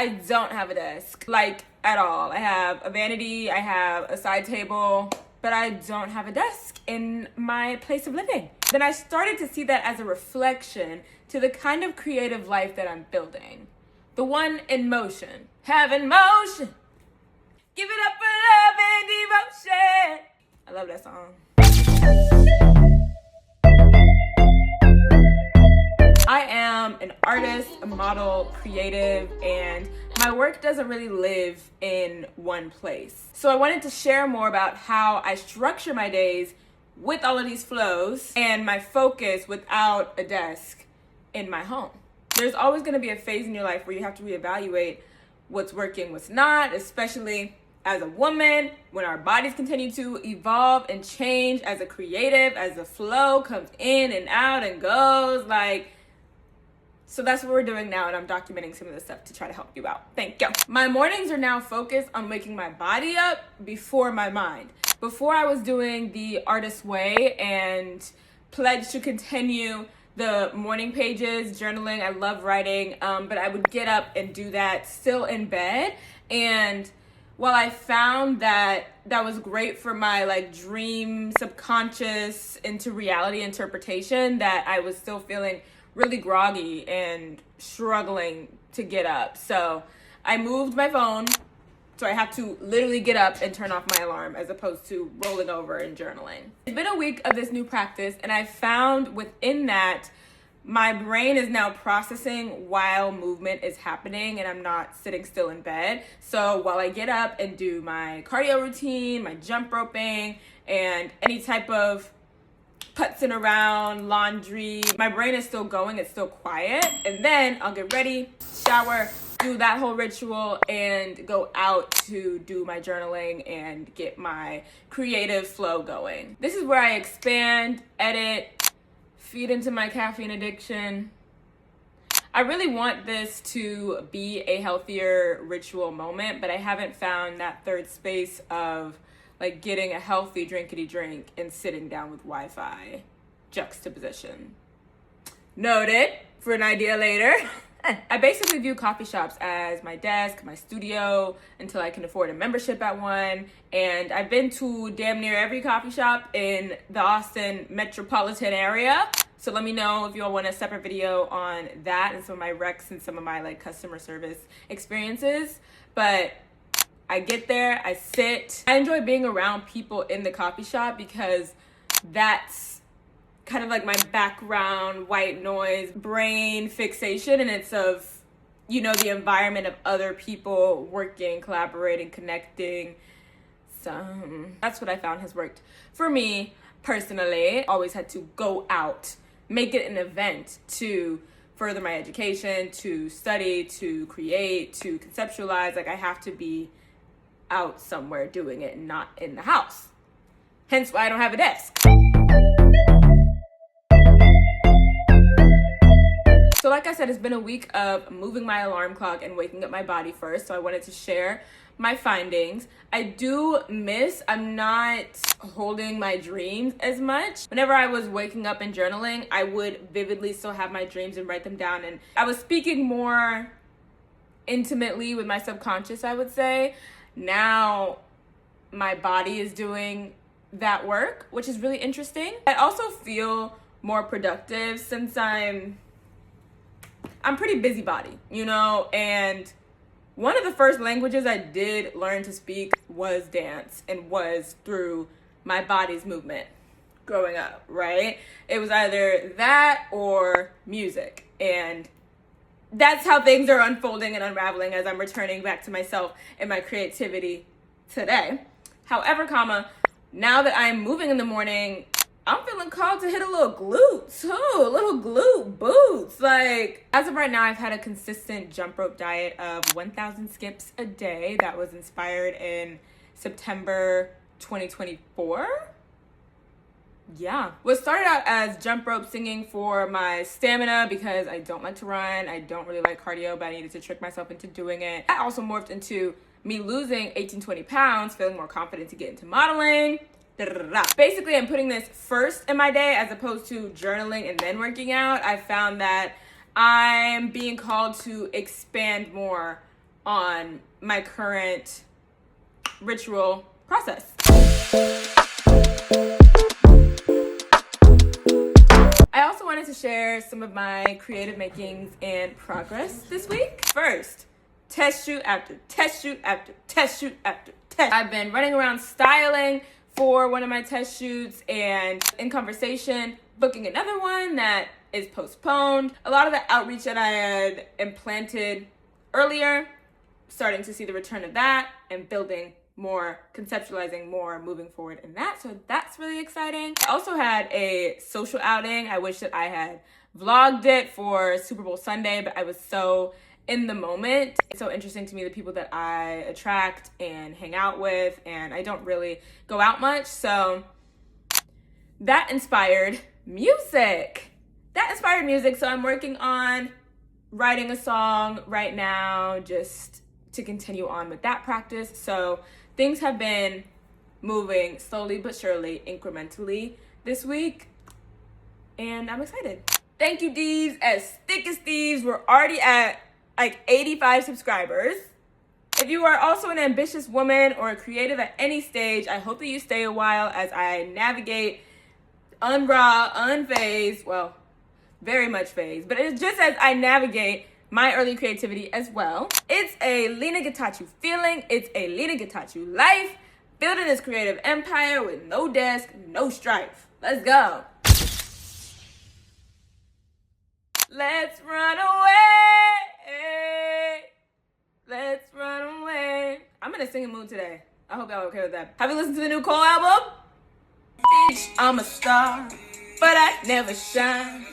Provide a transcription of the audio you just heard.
I don't have a desk, like at all. I have a vanity, I have a side table, but I don't have a desk in my place of living. Then I started to see that as a reflection to the kind of creative life that I'm building. The one in motion. Have in motion. Give it up for love and devotion. I love that song. I am an artist, a model, creative, and my work doesn't really live in one place. So I wanted to share more about how I structure my days with all of these flows and my focus without a desk in my home. There's always going to be a phase in your life where you have to reevaluate what's working, what's not, especially as a woman, when our bodies continue to evolve and change as a creative, as the flow comes in and out and goes, so that's what we're doing now, and I'm documenting some of this stuff to try to help you out. Thank you. My mornings are now focused on waking my body up before my mind. Before I was doing the artist way and pledged to continue the morning pages, journaling. I love writing, but I would get up and do that still in bed. And while I found that was great for my dream subconscious into reality interpretation, that I was still feeling really groggy and struggling to get up. So I moved my phone, so I have to literally get up and turn off my alarm as opposed to rolling over and journaling. It's been a week of this new practice, and I found within that my brain is now processing while movement is happening and I'm not sitting still in bed. So while I get up and do my cardio routine, my jump roping, and any type of putzing around, laundry, my brain is still going, it's still quiet. And then I'll get ready, shower, do that whole ritual, and go out to do my journaling and get my creative flow going. This is where I expand, edit, feed into my caffeine addiction. I really want this to be a healthier ritual moment, but I haven't found that third space of getting a healthy drinkity drink and sitting down with Wi-Fi juxtaposition. Noted for an idea later. I basically view coffee shops as my desk, my studio, until I can afford a membership at one. And I've been to damn near every coffee shop in the Austin metropolitan area. So let me know if you all want a separate video on that and some of my recs and some of my customer service experiences. But I get there, I sit. I enjoy being around people in the coffee shop because that's kind of my background white noise brain fixation, and it's of the environment of other people working, collaborating, connecting. So that's what I found has worked for me personally. Always had to go out, make it an event to further my education, to study, to create, to conceptualize. I have to be out somewhere doing it and not in the house. Hence why I don't have a desk. So like I said, it's been a week of moving my alarm clock and waking up my body first. So I wanted to share my findings. I do miss, I'm not holding my dreams as much. Whenever I was waking up and journaling, I would vividly still have my dreams and write them down. And I was speaking more intimately with my subconscious, I would say. Now my body is doing that work, which is really interesting. I also feel more productive since I'm pretty busybody, and one of the first languages I did learn to speak was dance, and was through my body's movement growing up, right? It was either that or music, and that's how things are unfolding and unraveling as I'm returning back to myself and my creativity today. However, now that I'm moving in the morning, I'm feeling called to hit a little glute too, a little glute boots. As of right now, I've had a consistent jump rope diet of 1,000 skips a day that was inspired in September 2024. Yeah. What started out as jump rope singing for my stamina because I don't like to run. I don't really like cardio, but I needed to trick myself into doing it. That also morphed into me losing 18, 20 pounds, feeling more confident to get into modeling. Basically, I'm putting this first in my day as opposed to journaling and then working out. I found that I'm being called to expand more on my current ritual process. I also wanted to share some of my creative makings and progress this week. First, test shoot after test shoot after test shoot after test. I've been running around styling for one of my test shoots and in conversation, booking another one that is postponed. A lot of the outreach that I had implanted earlier, starting to see the return of that and building more, conceptualizing more, moving forward in that. So that's really exciting. I also had a social outing. I wish that I had vlogged it for Super Bowl Sunday, but I was so in the moment. It's so interesting to me the people that I attract and hang out with, and I don't really go out much. So that inspired music. So I'm working on writing a song right now just to continue on with that practice. So things have been moving slowly but surely, incrementally this week, and I'm excited. Thank you, Deeves. As thick as thieves, we're already at like 85 subscribers. If you are also an ambitious woman or a creative at any stage, I hope that you stay a while as I navigate unraw, unfazed, well, very much phased, but it's just as I navigate my early creativity as well. It's a Leena Gitachu feeling. It's a Leena Gitachu life. Building this creative empire with no desk, no strife. Let's go. Let's run away. Let's run away. I'm in a singing mood today. I hope y'all are okay with that. Have you listened to the new Cole album? Bitch, I'm a star, but I never shine.